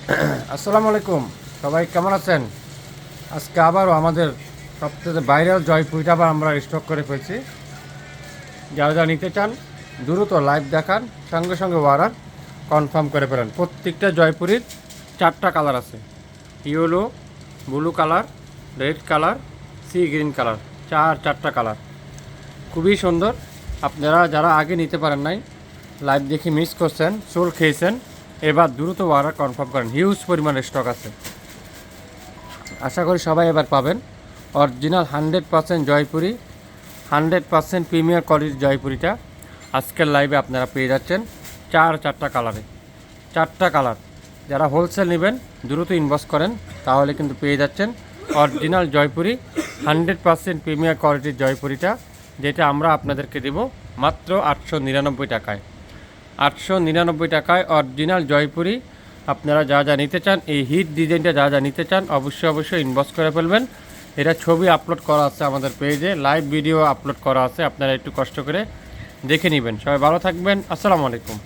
আসসালামু আলাইকুম, সবাই কেমন আছেন? আজকে আবারও আমাদের সবথেকে ভাইরাল জয়পুরিটা আবার আমরা স্টক করে ফেলছি। যারা যারা নিতে চান দ্রুত লাইভ দেখান, সঙ্গে সঙ্গে অর্ডার কনফার্ম করে ফেলেন। প্রত্যেকটা জয়পুরির 4টা কালার আছে: yellow, blue colour, red colour, sea green colour. চারটা কালার খুবই সুন্দর। আপনারা যারা আগে নিতে পারেন নাই, লাইভ দেখে মিস করছেন, সোল খেয়েছেন, এবার দ্রুত অর্ডার কনফার্ম করেন। হিউজ পরিমাণে স্টক আছে, আশা করি সবাই এবার পাবেন। অরিজিনাল 100% জয়পুরি, 100% প্রিমিয়ার কোয়ালিটির জয়পুরিটা আজকের লাইভে আপনারা পেয়ে যাচ্ছেন চারটা কালারে। 4টা কালার যারা হোলসেল নেবেন দ্রুত ইনবক্স করেন, তাহলে কিন্তু পেয়ে যাচ্ছেন অরিজিনাল জয়পুরি, 100% প্রিমিয়ার কোয়ালিটির জয়পুরিটা, যেটা আমরা আপনাদেরকে দেব মাত্র 899 টাকায়। 899 টাকায় অরিজিনাল জয়পুরি। আপনারা যা যা নিতে চান, এই হিট ডিজাইনটা যা যা নিতে চান, অবশ্যই ইনবক্স করে ফেলবেন। এটা ছবি আপলোড করা আছে আমাদের পেজে, লাইভ ভিডিও আপলোড করা আছে, আপনারা একটু কষ্ট করে দেখে নেবেন। সবাই ভালো থাকবেন, আসসালামু আলাইকুম।